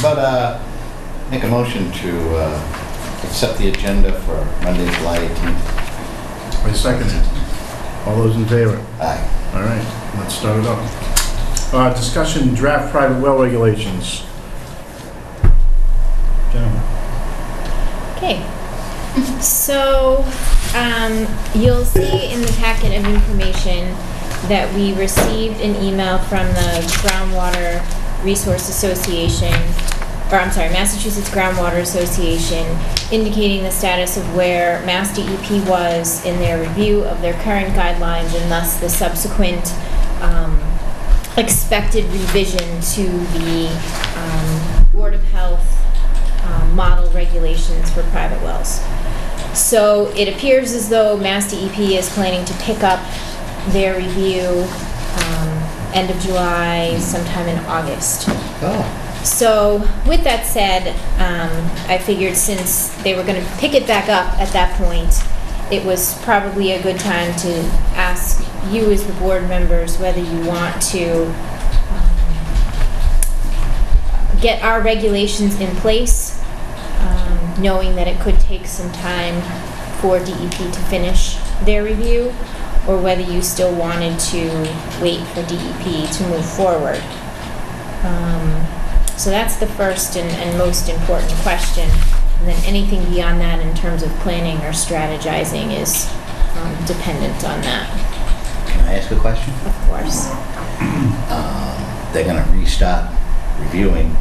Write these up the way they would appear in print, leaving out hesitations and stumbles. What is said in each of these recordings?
But make a motion to accept the agenda for Monday, July 18th. I second it. All those in favor? Aye. All right, let's start it off. Discussion draft private well regulations. Gentlemen. Okay, so you'll see in the packet of information that we received an email from the Groundwater Resource Association, Massachusetts Groundwater Association, indicating the status of where Mass DEP was in their review of their current guidelines and thus the subsequent expected revision to the Board of Health model regulations for private wells. So it appears as though Mass DEP is planning to pick up their review end of July, sometime in August. Oh. So with that said, I figured since they were going to pick it back up at that point, it was probably a good time to ask you as the board members whether you want to get our regulations in place, knowing that it could take some time for DEP to finish their review, or whether you still wanted to wait for DEP to move forward. So that's the first and most important question. And then anything beyond that in terms of planning or strategizing is dependent on that. Can I ask a question? Of course. They're going to restart reviewing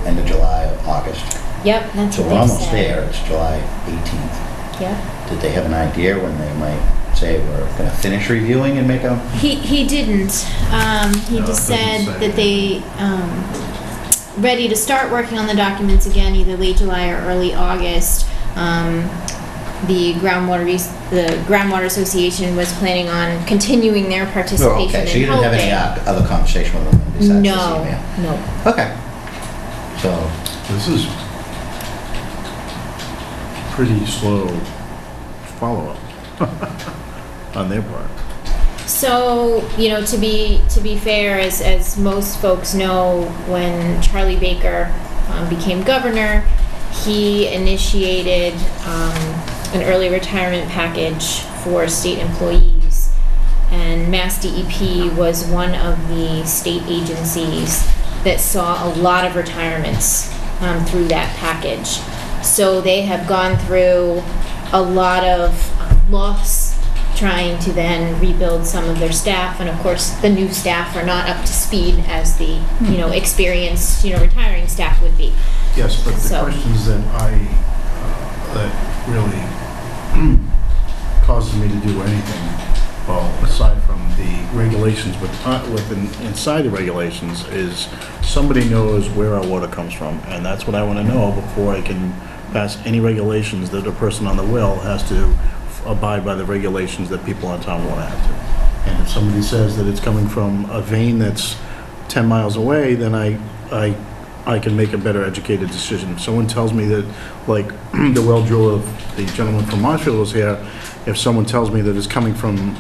end of July or August. Yep, that's So what we're they almost said. there. It's July 18th. Yep. Did they have an idea when they might say we're going to finish reviewing and make a... He didn't. He No, just it doesn't said say. that they ready to start working on the documents again, either late July or early August. The Groundwater Association was planning on continuing their participation Oh, okay, so you in didn't have helping. any other conversation with them besides this No, email? no. Okay. So, This is pretty slow follow-up on their part. So, to be fair, as most folks know, when Charlie Baker became governor, he initiated an early retirement package for state employees. And Mass DEP was one of the state agencies that saw a lot of retirements through that package. So they have gone through a lot of loss trying to then rebuild some of their staff, and of course the new staff are not up to speed as the experienced retiring staff would be. Yes, but the So- questions that that really causes me to do anything, well, aside from the regulations, but inside the regulations is somebody knows where our water comes from, and that's what I want to know before I can pass any regulations that a person on the well has to abide by the regulations that people on town water have to. And if somebody says that it's coming from a vein that's 10 miles away, then I can make a better educated decision. If someone tells me that, like the well driller, the gentleman from Marshfield was here, if someone tells me that it's coming from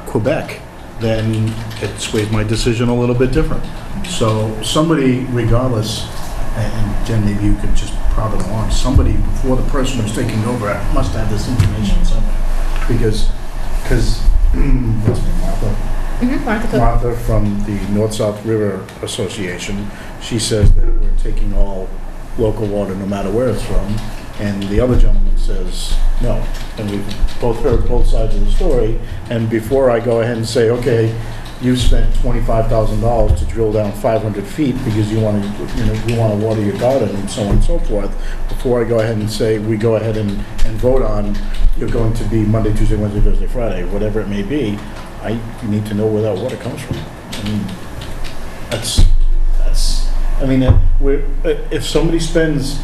Quebec, then it sways my decision a little bit different. So somebody, regardless, and Jen, maybe you could just prod it along, somebody before the person who's taking over must have this information somewhere. Because what's her name, Martha? Martha Cook. Martha from the North-South River Association, she says that we're taking all local water no matter where it's from, and the other gentleman says no. And we've both heard both sides of the story, and before I go ahead and say, okay, you spent $25,000 to drill down 500 feet because you want to water your garden and so on and so forth, before I go ahead and say, we go ahead and vote on, you're going to be Monday, Tuesday, Wednesday, Thursday, Friday, whatever it may be, I need to know where that water comes from. I mean, if somebody spends,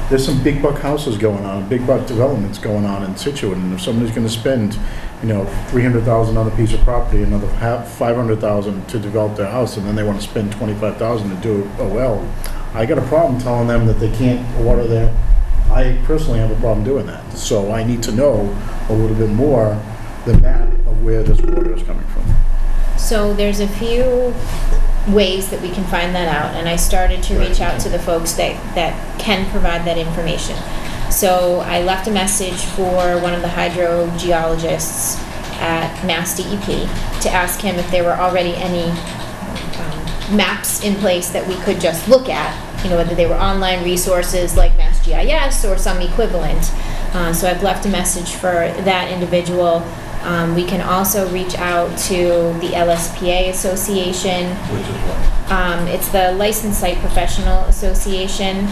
there's some big buck houses going on, big buck developments going on in Scituate, and if somebody's going to spend, $300,000 on a piece of property, another $500,000 to develop their house, and then they want to spend $25,000 to do a well, I got a problem telling them that they can't water there. I personally have a problem doing that. So I need to know a little bit more than that of where this water is coming from. So there's a few ways that we can find that out, and I started to reach out to the folks that can provide that information. So I left a message for one of the hydrogeologists at Mass DEP to ask him if there were already any maps in place that we could just look at, whether they were online resources like Mass GIS or some equivalent. So I've left a message for that individual. We can also reach out to the LSPA Association. Which is what? It's the Licensed Site Professional Association.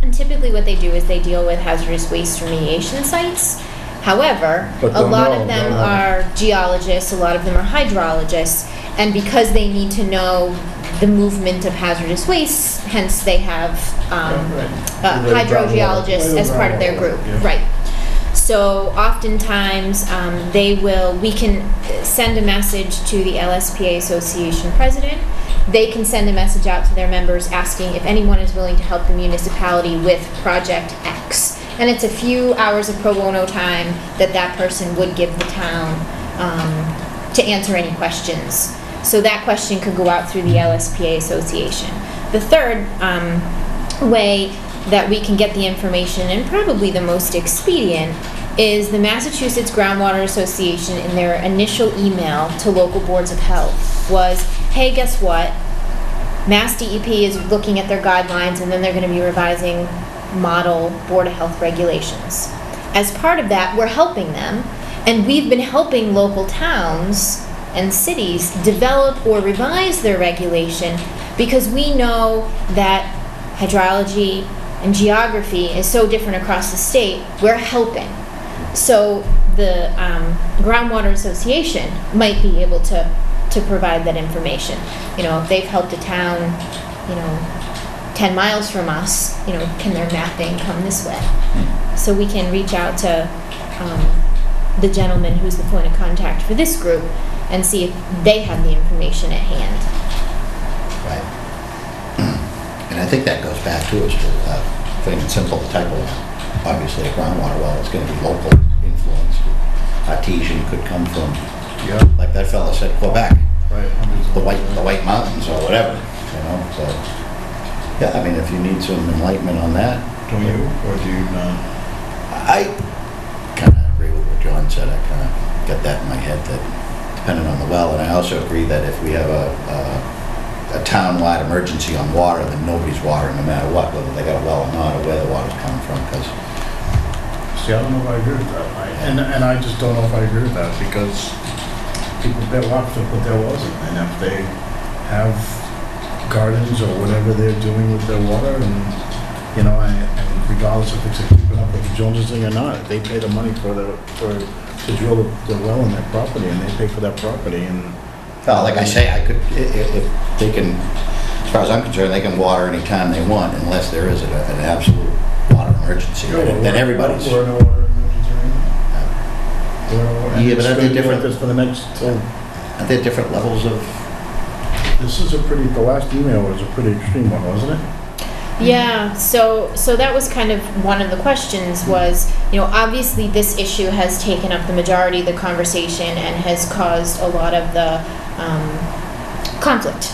And typically what they do is they deal with hazardous waste remediation sites. However, But a lot of they'll them know. are geologists, a lot of them are hydrologists, and because they need to know the movement of hazardous waste, hence they have hydrogeologists as part of their group. Yeah. Right. So oftentimes we can send a message to the LSPA Association president. They can send a message out to their members asking if anyone is willing to help the municipality with Project X. And it's a few hours of pro bono time that person would give the town to answer any questions. So that question could go out through the LSPA Association. The third way that we can get the information, and probably the most expedient, is the Massachusetts Groundwater Association in their initial email to local boards of health was, hey, guess what? Mass DEP is looking at their guidelines and then they're going to be revising model Board of Health regulations. As part of that, we're helping them, and we've been helping local towns and cities develop or revise their regulation because we know that hydrology and geography is so different across the state. We're helping. So the Groundwater Association might be able to provide that information. If they've helped a town, 10 miles from us, can their mapping come this way? So we can reach out to the gentleman who's the point of contact for this group and see if they have the information at hand. Right. And I think that goes back to us, plain and simple, the type of, obviously, a groundwater well is going to be local influence. Artesian could come from, Yeah. like that fellow said, Quebec, Right. the White Mountains or whatever, so. Yeah, I mean, if you need some enlightenment on that. Don't you, or do you not? I kind of agree with what John said. I kind of got that in my head, that depending on the well, and I also agree that if we have a town-wide emergency on water, then nobody's watering no matter what, whether they got a well or not, or where the water's coming from, because... See, I don't know if I agree with that. And I just don't know if I agree with that, because people pay a lot to put their wells in, and if they have gardens or whatever they're doing with their water, and regardless if it's keeping up with the Joneses thing or not, they pay the money to drill the well in their property, and they pay for that property, and... Well, like I say, if they can, as far as I'm concerned, they can water anytime they want, unless there is an absolute water emergency, then everybody's... We're in a water emergency right now. Yeah, but are they It's different? like this for the next... Are there different levels of... This is the last email was a pretty extreme one, wasn't it? Yeah, so that was kind of one of the questions was, obviously this issue has taken up the majority of the conversation and has caused a lot of the conflict.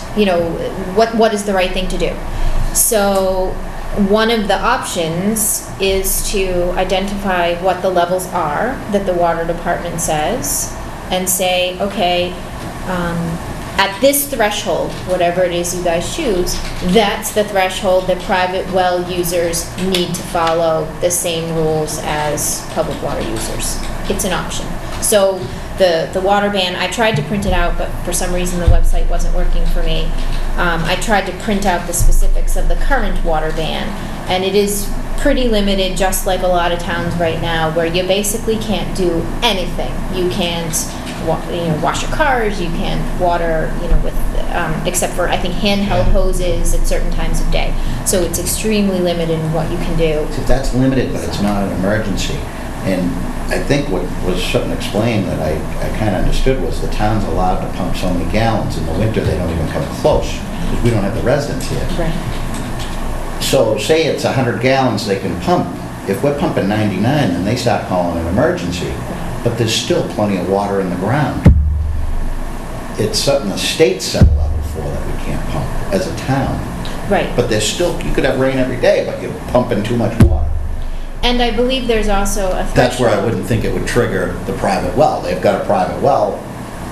What is the right thing to do? So one of the options is to identify what the levels are that the water department says and say, okay, at this threshold, whatever it is you guys choose, that's the threshold that private well users need to follow the same rules as public water users. It's an option. So the water ban, I tried to print it out, but for some reason the website wasn't working for me. I tried to print out the specifics of the current water ban, and it is pretty limited, just like a lot of towns right now, where you basically can't do anything. You can't wash your cars, you can't water, with, except for, I think, handheld hoses at certain times of day. So it's extremely limited in what you can do. If that's limited, but it's not an emergency. And I think what was something explained that I kind of understood was the town's allowed to pump so many gallons. In the winter, they don't even come close, because we don't have the residents here. Right. So say it's 100 gallons they can pump. If we're pumping 99, then they start calling an emergency. But there's still plenty of water in the ground. It's something the state set a level for that we can't pump as a town. Right. But there's still, you could have rain every day, but you're pumping too much water. And I believe there's also a threshold. That's where I wouldn't think it would trigger the private well. They've got a private well,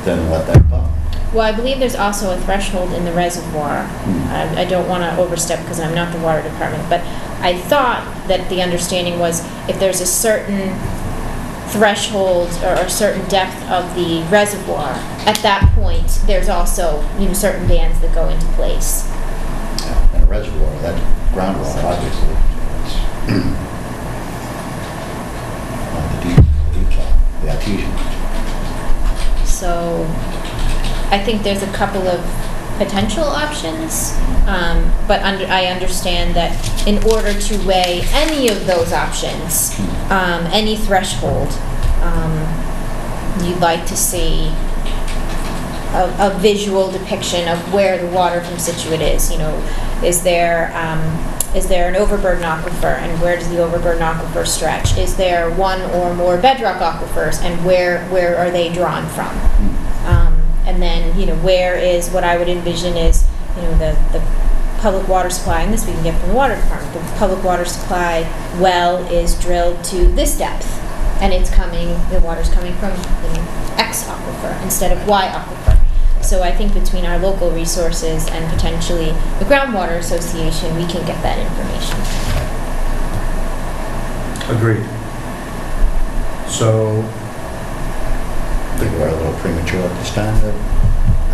then let that pump. Well, I believe there's also a threshold in the reservoir. I don't want to overstep because I'm not the water department, but I thought that the understanding was if there's a certain threshold or a certain depth of the reservoir, at that point, there's also, certain bans that go into place. Yeah, and a reservoir, that's groundwater, obviously. It's not the deep top, the artesian. So I think there's a couple of potential options, but I understand that in order to weigh any of those options, any threshold, you'd like to see a visual depiction of where the water from Scituate is. Is there an overburden aquifer, and where does the overburden aquifer stretch? Is there one or more bedrock aquifers, and where are they drawn from? And then, where is, what I would envision is, the public water supply, and this we can get from the water department, the public water supply well is drilled to this depth, and the water's coming from, X aquifer instead of Y aquifer. So I think between our local resources and potentially the Groundwater Association, we can get that information. Agreed. So, I think we're a little premature at this time, but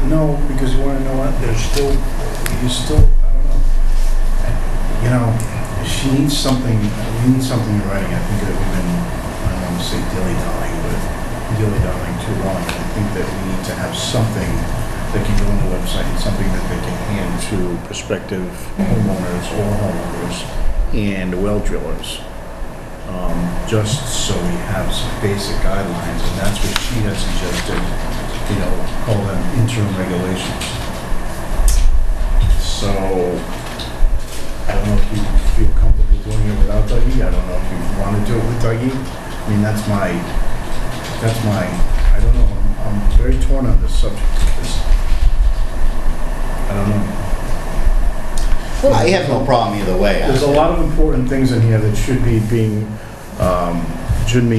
no, because you want to know what, I don't know. She needs something, we need something in writing. I think that we've been, I don't want to say dilly-dallying, but dilly-dallying too long. I think that we need to have something that can go on the website and something that they can hand to prospective homeowners or homeowners and well drillers. Just so we have some basic guidelines, and that's what she has suggested, call them interim regulations. So, I don't know if you feel comfortable doing it without Dougie. I don't know if you want to do it with Dougie. I mean, that's my, I don't know, I'm very torn on this subject because, I don't know. I have no problem either way. There's a lot of important things in here that should be being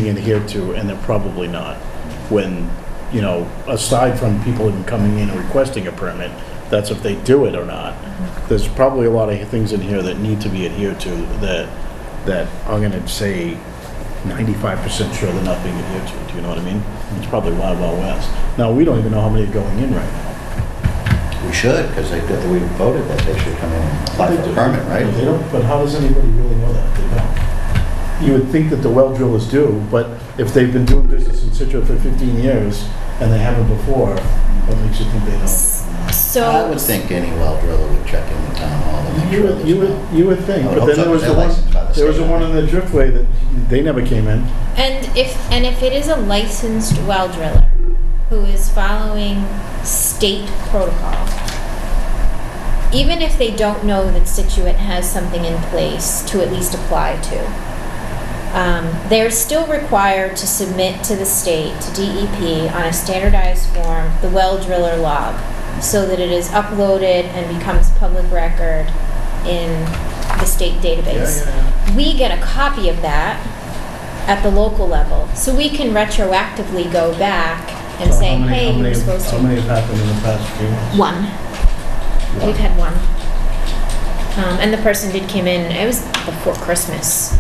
adhered to, and they're probably not. When, aside from people even coming in and requesting a permit, that's if they do it or not. There's probably a lot of things in here that need to be adhered to that I'm going to say 95% sure they're not being adhered to. Do you know what I mean? It's probably Wild Wild West. Now, we don't even know how many are going in right now. We should, because we voted that they should come in and apply for a permit, right? They don't, but how does anybody really know that? They don't. You would think that the well drillers do, but if they've been doing business in Scituate for 15 years and they haven't before, what makes you think they know? So I would think any well driller would check in the town hall and make sure there's no- You would think, I would but hope then so, there was they're the one, licensed by the there was state. the one in the Driftway that they never came in. And if it is a licensed well driller who is following state protocol, even if they don't know that Scituate has something in place to at least apply to, they're still required to submit to the state, to DEP, on a standardized form, the well driller log, so that it is uploaded and becomes public record in the state database. Yeah. We get a copy of that at the local level, so we can retroactively go back and So say, how many- hey, how you were many- supposed to. How many have happened in the past few months? One. We've had one. And the person did come in, it was before Christmas.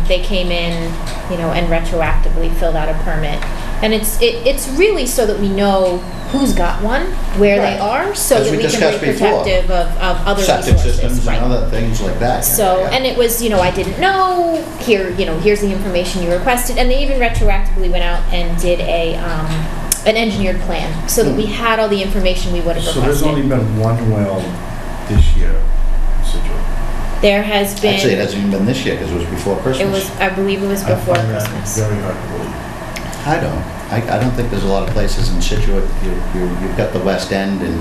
They came in, and retroactively filled out a permit. And it's really so that we know who's got one, where they Right. are, so As that we we can discussed be before. protective of other Septic resources. systems Right. and other things like that. So, Yeah. and it was, I didn't know, here's the information you requested, and they even retroactively went out and did an engineered plan, so that we had all the information we would have So there's only requested. been one well this year in Scituate. There has been. Actually, it hasn't even been this year, because it was before Christmas. It was, I believe it was I before find that Christmas. very hard to believe. I don't think there's a lot of places in Scituate. You've got the West End, and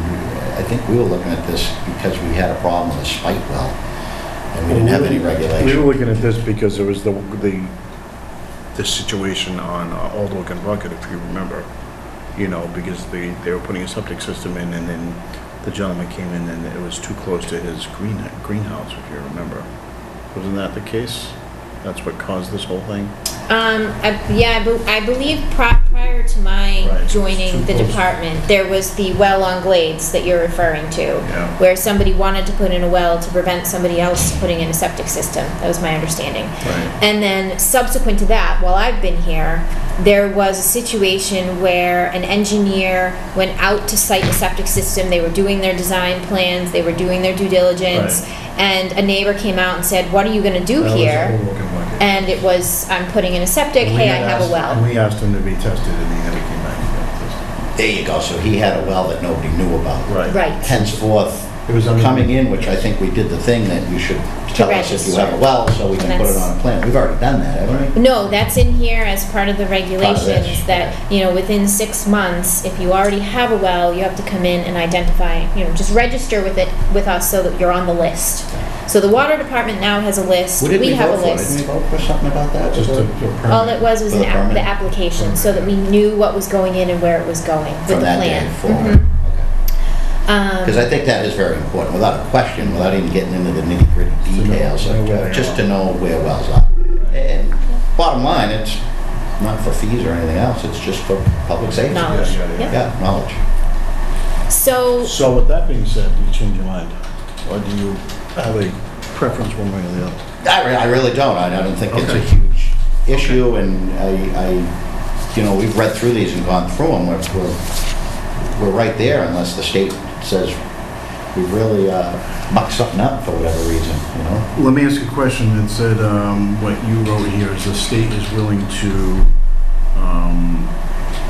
I think we were looking at this because we had a problem with a spite well, and we didn't have any We were regulation. looking at this because there was the situation on Old Oak and Bucket, if you remember, because they were putting a septic system in, and then the gentleman came in and it was too close to his greenhouse, if you remember. Wasn't that the case? That's what caused this whole thing? I believe prior to my Right, joining too the close. department, there was the well on Glades that you're referring to, Yeah. where somebody wanted to put in a well to prevent somebody else putting in a septic system. That was my understanding. Right. And then subsequent to that, while I've been here, there was a situation where an engineer went out to site a septic system. They were doing their design plans, they were doing their due diligence, and a neighbor came out and said, "What are you going to do That was here?" overlooking bucket. And it was, "I'm putting in a septic, And we hey, I had have a asked- well." And we asked him to be tested and he never came back and got tested. There you go, so he had a well that nobody knew about. Right. Henceforth, It was, I mean- coming in, which I think we did the thing that you should tell us if you have a well, so we can put it on a plan. We've already done that, haven't we? No, that's in here as part of the regulations, this, that, within 6 months, if you already have a well, you have to come in and identify, just register with us so that you're on the list. So the water department now has a list, What did we have a vote for? list. Didn't we vote for something about that? Just Was a it- permit. All it was For the permit? the application, so that we knew what was going in and where it was going with From the that day plan. forward? Mhm. Okay. Because I think that is very important, without a question, without even getting into the nitty-gritty details, know where they just are. to know where wells are. And bottom line, it's not for fees or anything else, it's just for public safety. Knowledge. Yeah. Yep. Yeah, knowledge. So, So with that being said, do you change your mind? Or do you have a preference one way or the other? I really don't. I don't think it's a Okay. huge issue, and we've read through these and gone through them. We're right there unless the state says we've really mucked something up for whatever reason, Let me ask a question. It said, what you wrote here is the state is willing to,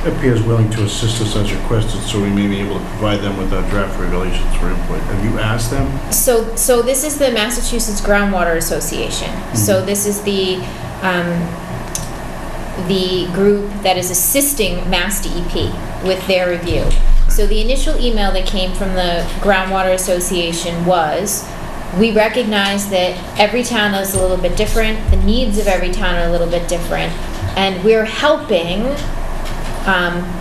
appears willing to assist us as requested, so we may be able to provide them with our draft regulations for input. Have you asked them? so this is the Massachusetts Groundwater Association. So this is the group that is assisting Mass DEP with their review. So the initial email that came from the Groundwater Association was, we recognize that every town is a little bit different, the needs of every town are a little bit different, and we're helping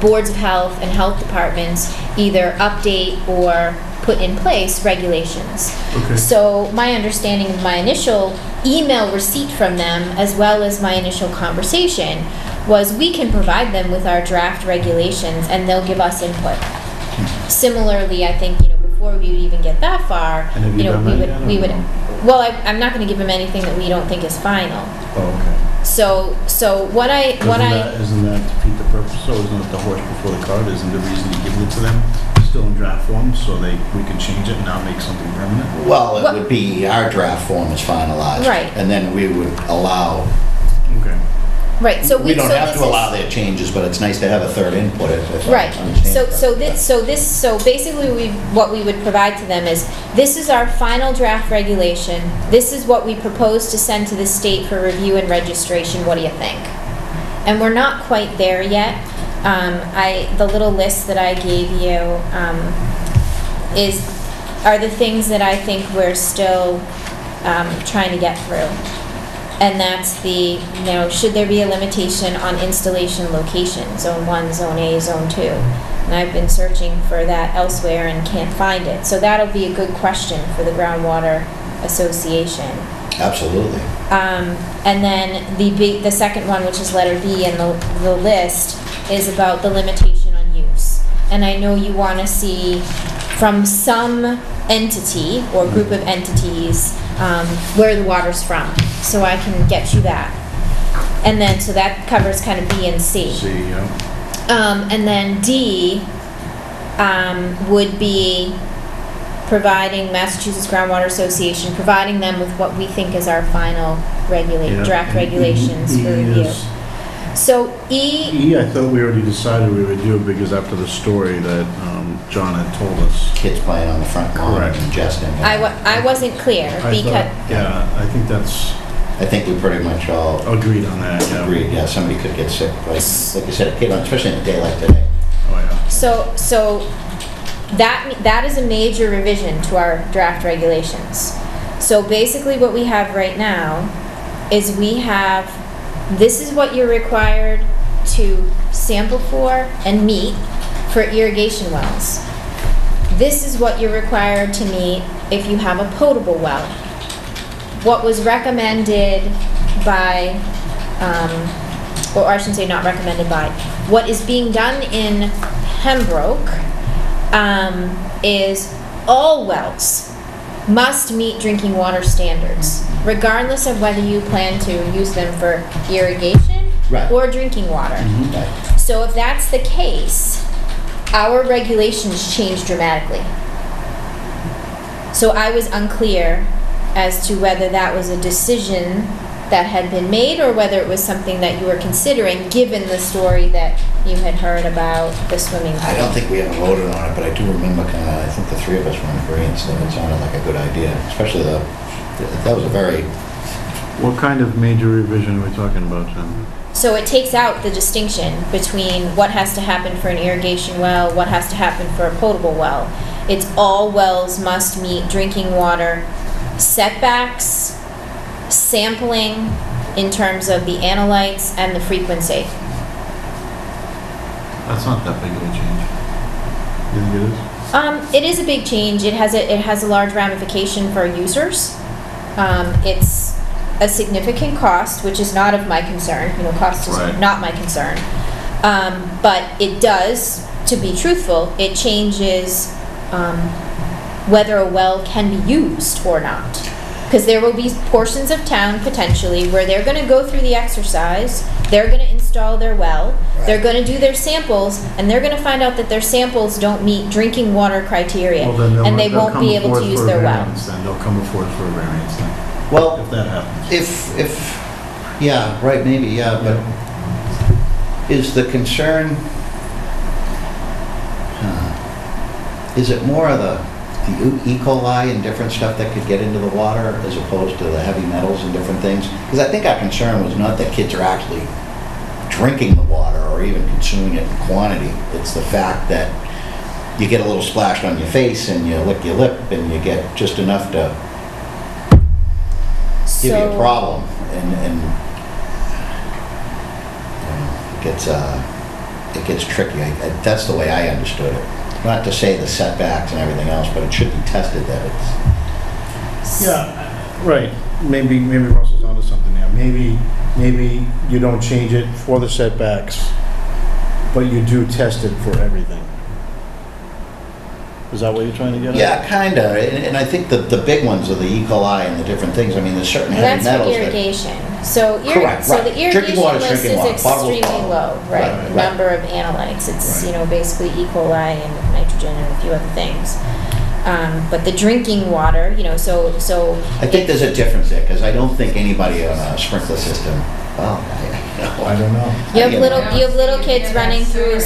boards of health and health departments either update or put in place regulations. Okay. So my understanding of my initial email receipt from them, as well as my initial conversation, was we can provide them with our draft regulations and they'll give us input. Similarly, I think, before we would even get that far, And have you done that yet, or we would, no? well, I'm not gonna give them anything that we don't think is final. Oh, okay. So what I. Isn't that to defeat the purpose, so isn't it the horse before the cart? Isn't the reason you give it to them still in draft form, so we can change it and now make something permanent? Well, it Well- would be our draft form is finalized. Right. And then we would allow, Okay. Right, so we don't so have this to is- allow their changes, but it's nice to have a third input if I Right, understand so basically what we would provide to them is, this is our final draft regulation, this is what we propose to send to the state for review and registration, what do you think? And we're not quite there yet. The little list that I gave you, are the things that I think we're still, trying to get through. And that's should there be a limitation on installation location, zone 1, zone A, zone 2? And I've been searching for that elsewhere and can't find it. So that'll be a good question for the Groundwater Association. Absolutely. And then the second one, which is letter B in the list, is about the limitation on use. And I know you want to see from some entity or group of entities where the water's from, so I can get you that. And then, so that covers kind of B and C. See, And then D would be providing Massachusetts Groundwater Association, providing them with what we think is our final yeah. draft And regulations E for review. is- So E, I thought we already decided we would do it because after the story that John had told us. Kids playing on the front lawn Correct. and ingesting. I wasn't clear I because, thought- Yeah, I think that's I think we pretty much all agreed on that, yeah. agreed, yeah, somebody could get sick, like you said, a kid, especially in a day like today. Oh, yeah. so that is a major revision to our draft regulations. So basically what we have right now is this is what you're required to sample for and meet for irrigation wells. this is what you're required to meet if you have a potable well. What was recommended by, or I shouldn't say not recommended by, what is being done in Pembroke is all wells must meet drinking water standards, regardless of whether you plan to use them for irrigation Right. or drinking water. Right. So if that's the case, our regulations change dramatically. So I was unclear as to whether that was a decision that had been made or whether it was something that you were considering, given the story that you had heard about the swimming pool. I don't think we ever voted on it, but I do remember I think the three of us were in agreement that it sounded like a good idea, especially that was a very, What kind of major revision are we talking about, Jim? So it takes out the distinction between what has to happen for an irrigation well, what has to happen for a potable well. It's all wells must meet drinking water setbacks, sampling in terms of the analytes and the frequency. That's not that big of a change. You think it is? It is a big change. It has a large ramification for users. It's a significant cost, which is not of my concern. Cost is Right. not my concern. But it does, to be truthful, it changes whether a well can be used or not. Because there will be portions of town potentially where they're going to go through the exercise, they're going to install their well, they're going to do their samples, and they're going to find out that their samples don't meet drinking water criteria, Well, then and they they'll won't come be able forth to use for a their well. variance then. They'll come forward for a variance then, well, if that happens. if, yeah, right, maybe, yeah, but is the concern, is it more of the E. coli and different stuff that could get into the water as opposed to the heavy metals and different things? Because I think our concern was not that kids are actually drinking the water or even consuming it in quantity. It's the fact that you get a little splashed on your face and you lick your lip and you get just enough to give you a problem. And it gets tricky. That's the way I understood it. Not to say the setbacks and everything else, but it should be tested that it's... Yeah, right. Maybe Russell's onto something there. Maybe you don't change it for the setbacks, but you do test it for everything. Is that what you're trying to get at? Yeah, kind of. And I think the big ones are the E. coli and the different things. I mean, there's certain Well, heavy that's for metals that... irrigation. So, Correct, so right. the Drinking irrigation water is list drinking is water. Potable is extremely potable. low, right? Right. Number of analytes. It's, Right. basically E. coli and nitrogen and a few other things. But the drinking water, so. I think there's a difference there, because I don't think anybody on a sprinkler system, well, I don't know. You have Yeah. little kids running through,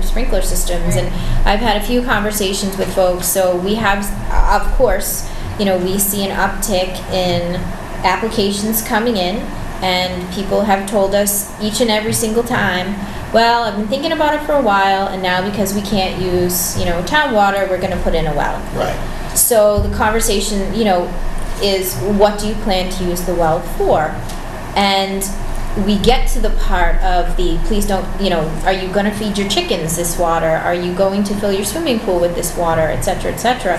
sprinkler systems, and I've had a few conversations with folks, so we have, of course, we see an uptick in applications coming in, and people have told us each and every single time, well, I've been thinking about it for a while, and now because we can't use, town water, we're gonna put in a well. right. So the conversation, is what do you plan to use the well for? And we get to the part of the, please don't, are you going to feed your chickens this water? Are you going to fill your swimming pool with this water, et cetera, et cetera?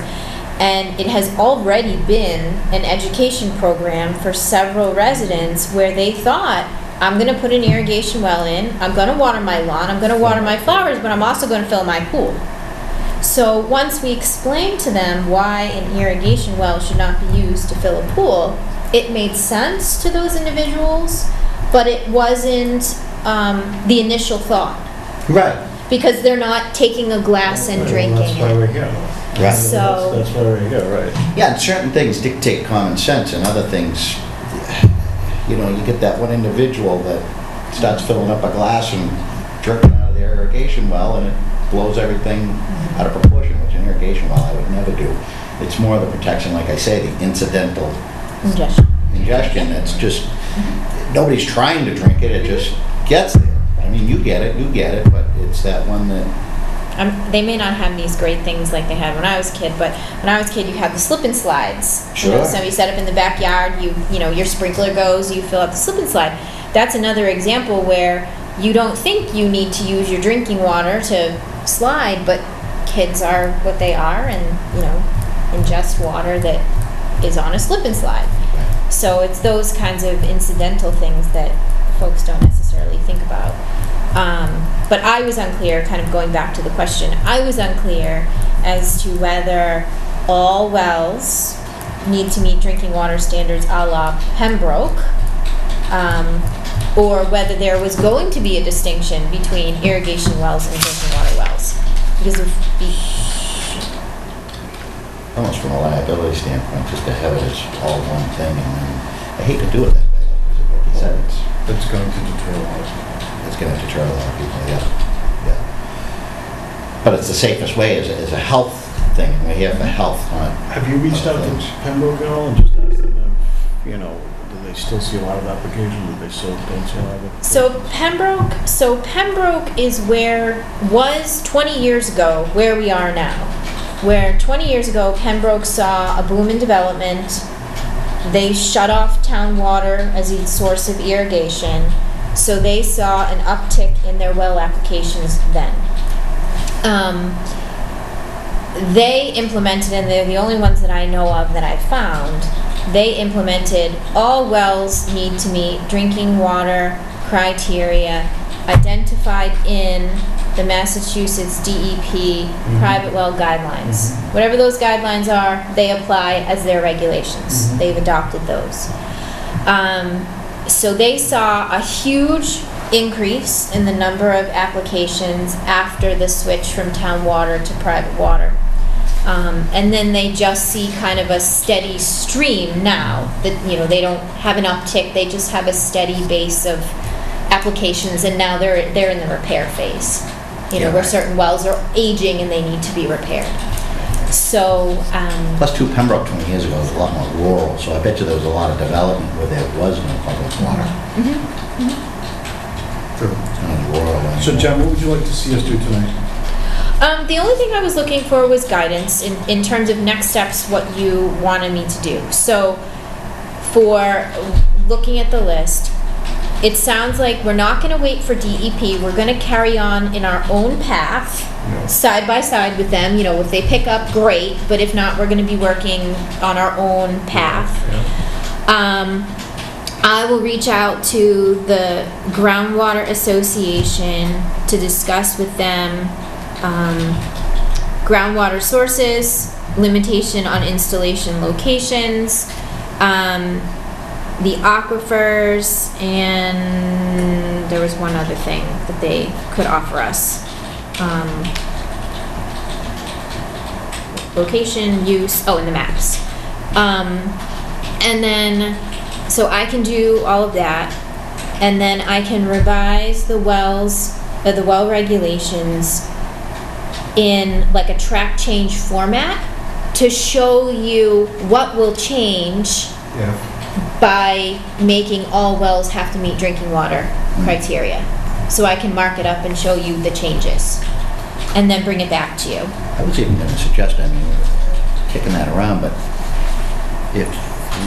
And it has already been an education program for several residents where they thought, I'm going to put an irrigation well in, I'm going to water my lawn, I'm going to water my flowers, but I'm also going to fill my pool. So once we explained to them why an irrigation well should not be used to fill a pool, it made sense to those individuals, but it wasn't the initial thought, Right. because they're not taking a glass and drinking That's why it. we're here. Right. So- That's why we're here, right. Yeah, and certain things dictate common sense, and other things, you get that one individual that starts filling up a glass and drinking out of the irrigation well, and it blows everything out of proportion, which an irrigation well I would never do. It's more the protection, like I say, the incidental ingestion. It's just, nobody's trying to drink it, it just gets there. I mean, you get it, but it's that one that... They may not have these great things like they had when I was a kid, but when I was a kid, you had the slip and slides. Sure. So you set up in the backyard, your sprinkler goes, you fill out the slip and slide. That's another example where you don't think you need to use your drinking water to slide, but kids are what they are and, ingest water that is on a slip and slide. So it's those kinds of incidental things that folks don't necessarily think about. But I was unclear, kind of going back to the question, I was unclear as to whether all wells need to meet drinking water standards a la Pembroke, or whether there was going to be a distinction between irrigation wells and drinking water wells. Because Almost from a liability standpoint, just to have it as all one thing, and then, I hate to do it that way, because like you said, It's going to deter a lot of people. it's gonna deter a lot of people, yeah. But it's the safest way as a health thing, and we're here for health, not. Have you reached out things. to Pembroke at all and just asked them if, do they still see a lot of applications, do they still don't see a lot of applications? So Pembroke is was 20 years ago where we are now. Where 20 years ago, Pembroke saw a boom in development. They shut off town water as a source of irrigation. So they saw an uptick in their well applications then. They implemented, and they're the only ones that I know of that I found, they implemented all wells need to meet drinking water criteria identified in the Massachusetts DEP private well guidelines. Whatever those guidelines are, they apply as their regulations. They've adopted those. So they saw a huge increase in the number of applications after the switch from town water to private water. And then they just see kind of a steady stream now that, they don't have an uptick, they just have a steady base of applications, and now they're in the repair phase. Where certain wells are aging and they need to be repaired. So, Plus too, Pembroke 20 years ago was a lot more rural, so I bet you there was a lot of development where there was no public water. True. It's not rural So anymore. Jen, what would you like to see us do tonight? the only thing I was looking for was guidance in terms of next steps, what you wanted me to do. So, for looking at the list, it sounds like we're not going to wait for DEP. We're going to carry on in our own path, side by side with them. If they pick up, great. But if not, we're going to be working on our own path. I will reach out to the Groundwater Association to discuss with them groundwater sources, limitation on installation locations, the aquifers, and there was one other thing that they could offer us. Location, use, and the maps. And then, so I can do all of that, and then I can revise the well regulations in like a track change format to show you what will change by making all wells have to meet drinking water criteria. So I can mark it up and show you the changes and then bring it back to you. I was even going to suggest, kicking that around, but if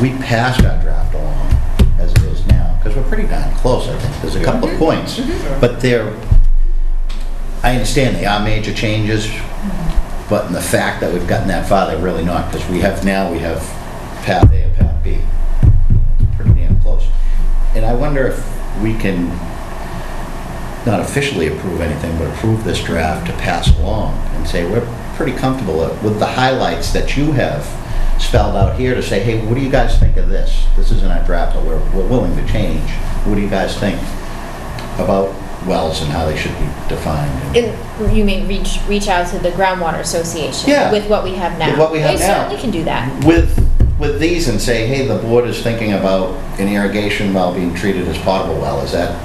we passed our draft along as it is now, because we're pretty darn close, I think, there's a couple of points, but I understand they are major changes, but in the fact that we've gotten that far, they're really not, because we have path A and path B. Pretty damn close. And I wonder if we can not officially approve anything, but approve this draft to pass along and say, we're pretty comfortable with the highlights that you have spelled out here to say, hey, what do you guys think of this? This isn't our draft, but we're willing to change. What do you guys think about wells and how they should be defined? You mean reach out to the Groundwater Association? Yeah. With what we have now? With what we have We now. certainly can do that. With these and say, hey, the board is thinking about an irrigation well being treated as potable well. Is that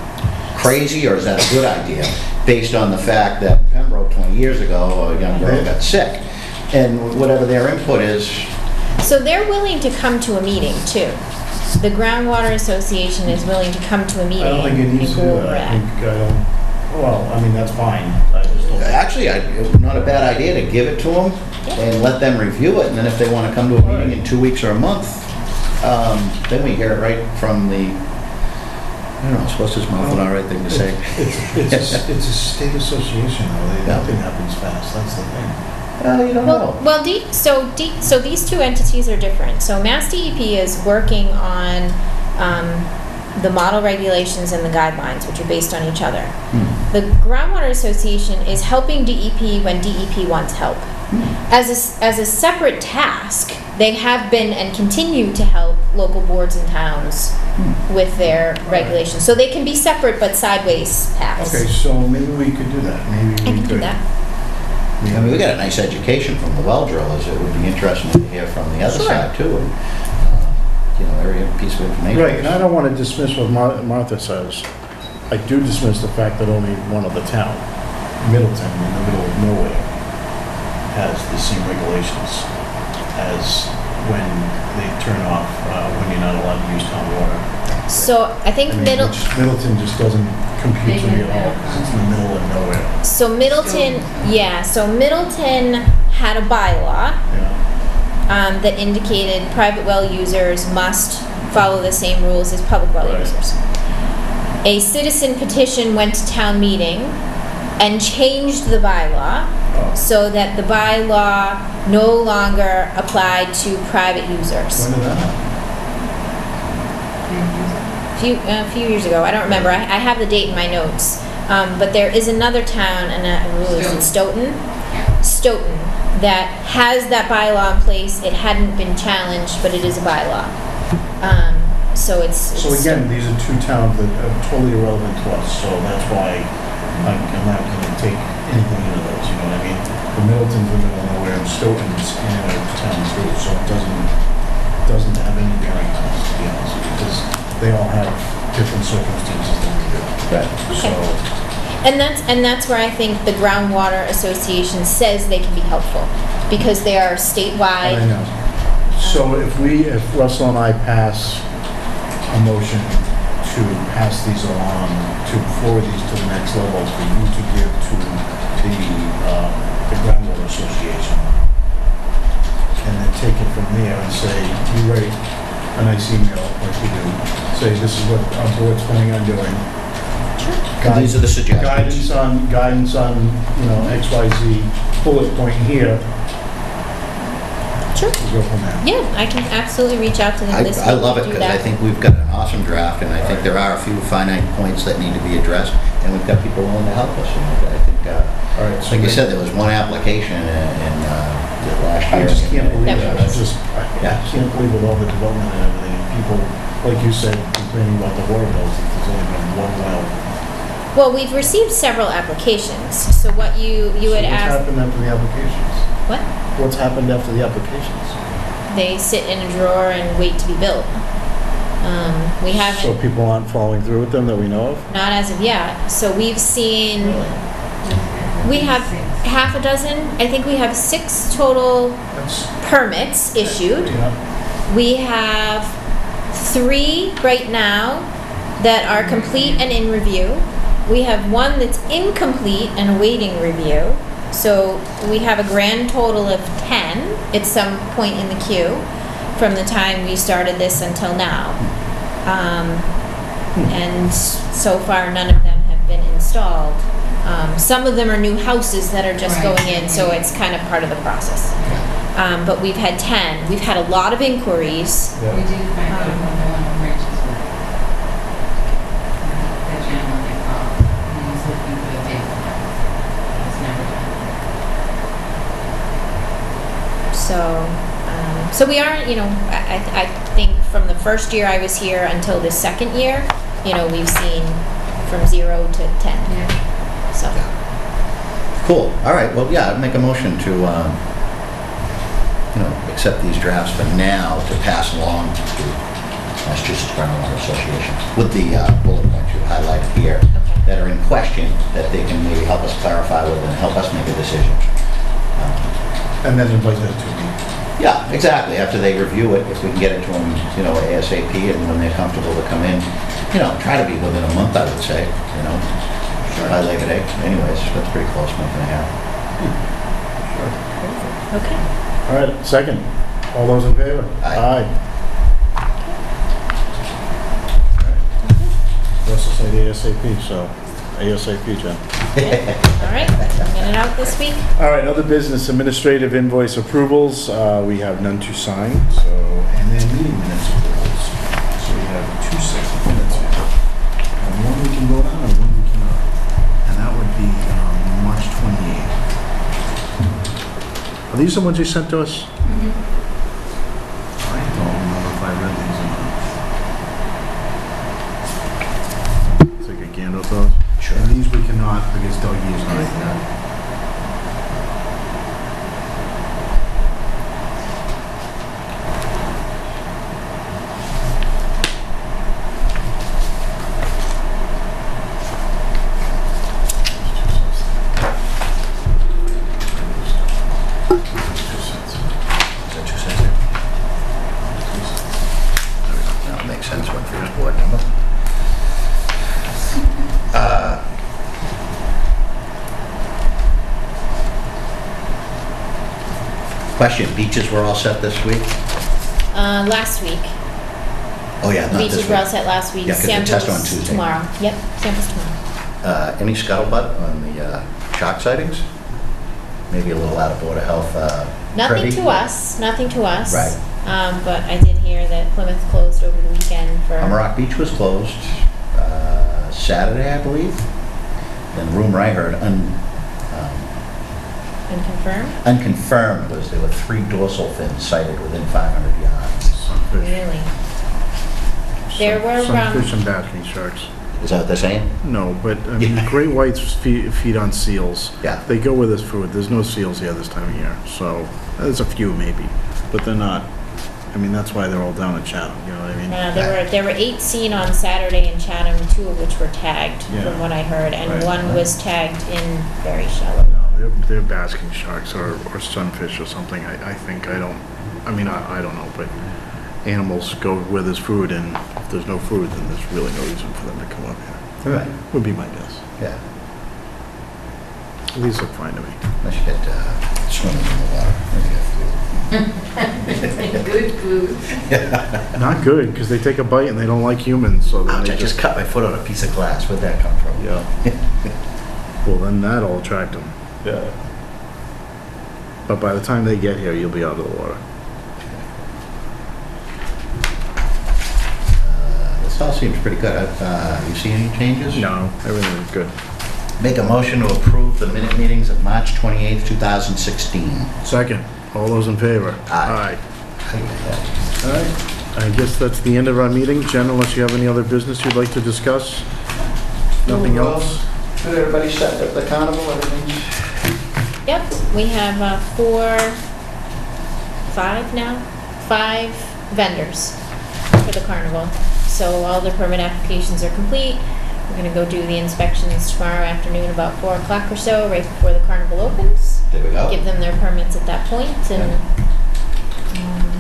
crazy or is that a good idea? Based on the fact that Pembroke 20 years ago, a young girl got sick. And whatever their input is. So they're willing to come to a meeting too. The Groundwater Association is willing to come to a meeting. I don't think it needs to and do go over that. That's fine. I just don't. Actually, it's not a bad idea to give it to them and let them review it. And then if they want to come to a meeting in 2 weeks or a month, then we hear it right from the I don't know, supposed to mouth an all right thing to say. It's a state association, though. Nothing happens fast, that's the thing. Well, you don't know. Well, so these two entities are different. So Mass DEP is working on the model regulations and the guidelines, which are based on each other. The Groundwater Association is helping DEP when DEP wants help. As a separate task, they have been and continue to help local boards and towns with their regulations. So they can be separate but sideways paths. Okay, so maybe we could do that, maybe we could. I can do that. I mean, we got a nice education from the well drillers. It would be interesting to hear from the other Sure. side too. And, every piece of information. Right, and I don't want to dismiss what Martha says. I do dismiss the fact that only one of the town, Middleton, in the middle of nowhere, has the same regulations as when they turn off, when you're not allowed to use town water. So I think Middleton just doesn't compute to me at all, because it's in the middle of nowhere. So Middleton had a bylaw that indicated private well users must follow the same rules as public well Right. users. A citizen petition went to town meeting and changed the bylaw so that the bylaw no longer applied to private users. When did that happen? A few years ago, I don't remember. I have the date in my notes. But there is another town, and I believe it's in Stoughton, that has that bylaw in place. It hadn't been challenged, but it is a bylaw. So So again, these are two towns that are totally irrelevant to us, so that's why I'm not going to take anything into those, you know what I mean? The Middleton's in the middle of nowhere, and Stoughton's in a town too, so it doesn't have any bearing on us, to be honest with you, because they all have different circumstances than we do. Right. So, And that's where I think the Groundwater Association says they can be helpful, because they are I statewide. know. So if Russell and I pass a motion to pass these along, to forward these to the next level for you to give to the Groundwater Association, and then take it from there and say, you write a nice email like you do, say this is what our board's planning on doing. And these are the suggestions. Guidance on, XYZ bullet point here, Sure. we go from there. Yeah, I can absolutely reach out to them this week. I love it and do because I that. think we've got an awesome draft, and I think there are a few finite points that need to be addressed, and we've got people willing to help us. And I think, All right, so like you said, there was one application in last I year. just can't believe That that. was- I can't believe with all the development and everything, and people, like you said, complaining about the water bills, if there's only been one well. Well, we've received several applications. So what you had So asked, what's happened after the applications? what? What's happened after the applications? They sit in a drawer and wait to be built. We So haven't, people aren't following through with them that we know of? not as of yet. So we've seen, we have half a dozen. I think we have 6 total That's, permits issued. yeah, We have 3 right now that are complete and in review. We have 1 that's incomplete and awaiting review. So we have a grand total of 10 at some point in the queue from the time we started this until now. And so far, none of them have been installed. Some of them are new houses that are just Right. going in, so it's kind of part of the process. But we've had 10. We've had a lot of inquiries. We yeah. did find out when the one on Rich's work. That gentleman I called, he was looking for the paper. It's never done. So we are, I think from the first year I was here until the second year, we've seen from 0 to 10. Yeah. So, Cool. All right. Well, yeah, I'd make a motion to, accept these drafts for now to pass along to Massachusetts Groundwater Association with the bullet points you highlighted here Okay. that are in question, that they can maybe help us clarify with and help us make a decision. And then invite them to me. Yeah, exactly. After they review it, if we can get it to them, ASAP, and when they're comfortable to come in, try to be within a month, I would say, by Labor Day. Anyways, that's pretty close, month and a half. Sure. okay. All right, second. All those in favor? Aye. Aye. ASAP, so ASAP, Jen. All right, get it out this week. All right, other business administrative invoice approvals, we have none to sign, so, and then meeting minutes approvals. So we have 2 sets of minutes here. And one we can vote on and one we cannot. And that would be March 28th. Are these the ones you sent to us? I don't remember if I read these or not. Take a gander at those. Sure. And these we cannot because Dougie is not here. That'll make sense, one for each board member. Question, beaches were all set this week? Last week. Oh, yeah, not this Beaches were all week. set last week. Yeah, 'cause they test on Samples Tuesday. tomorrow. Yep, samples tomorrow. Any scuttlebutt on the shark sightings? Maybe a little out of Board of Health Nothing privy? to us, nothing to us. Right. But I did hear that Plymouth closed over the weekend for. Hummerock Beach was closed Saturday, I believe. And the rumor I heard, Unconfirmed? unconfirmed, was there were 3 dorsal fins sighted within 500 yards. Sunfish. Really? There were, Sunfish and basking sharks. Is that what they're saying? No, but, I mean, great whites feed on seals. Yeah. They go with this food. There's no seals here this time of year, so there's a few maybe, but they're not, I mean, that's why they're all down at Chatham, you know what I mean? there were 8 seen on Saturday in Chatham, 2 of which were tagged, Yeah. from what I heard, and Right. 1 was tagged in very shallow. No, they're basking sharks or sunfish or something, I think, I don't know, but animals go with this food, and if there's no food, then there's really no reason for them to come up here, Right. would be my guess. Yeah. These look fine to me. Unless you get swimming in the water. Then you get Good food. food. Not good, because they take a bite and they don't like humans, so then Ouch, they I just cut my foot on a piece of glass. Where'd that come from? Yeah. Well, then that'll attract them. Yeah. But by the time they get here, you'll be out of the water. This all seems pretty good. You see any changes? No, everything is good. Make a motion to approve the minute meetings of March 28th, 2016. Second, all those in favor? Aye. All right, I guess that's the end of our meeting. Jen, unless you have any other business you'd like to discuss? Nothing else? Did everybody set up the carnival, everything? Yep, we have 5 vendors for the carnival. So all the permit applications are complete. We're gonna go do the inspections tomorrow afternoon about 4 o'clock or so, right before the carnival opens. There we go. Give them their permits at that point, and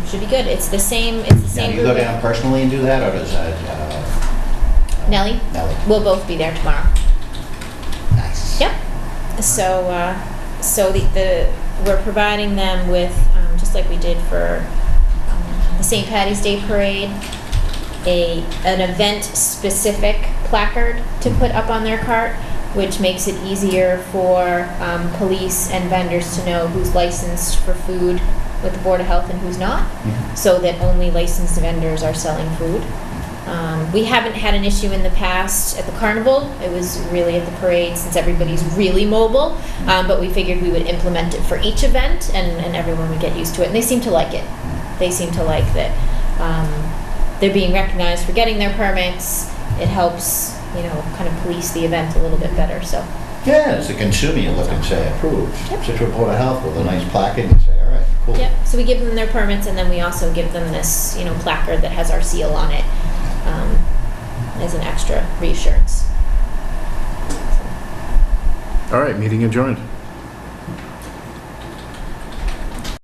should be good. It's the same Now, you group go of- down personally and do that, or does Nellie? Nellie? We'll both be there tomorrow. Nice. Yep. So, we're providing them with, just like we did for the St. Patty's Day Parade, an event-specific placard to put up on their cart, which makes it easier for police and vendors to know who's licensed for food with the Board of Health and who's not, so that only licensed vendors are selling food. We haven't had an issue in the past at the carnival. It was really at the parade, since everybody's really mobile. But we figured we would implement it for each event, and everyone would get used to it. And they seem to like it. They seem to like that they're being recognized for getting their permits. It helps, kind of police the event a little bit better. So Yeah, as a consumer, you look and say, approved. Yep. Situate Board of Health with a nice placard, and you say, all right, cool. Yep, so we give them their permits, and then we also give them this, placard that has our seal on it, as an extra reassurance. All right, meeting adjourned.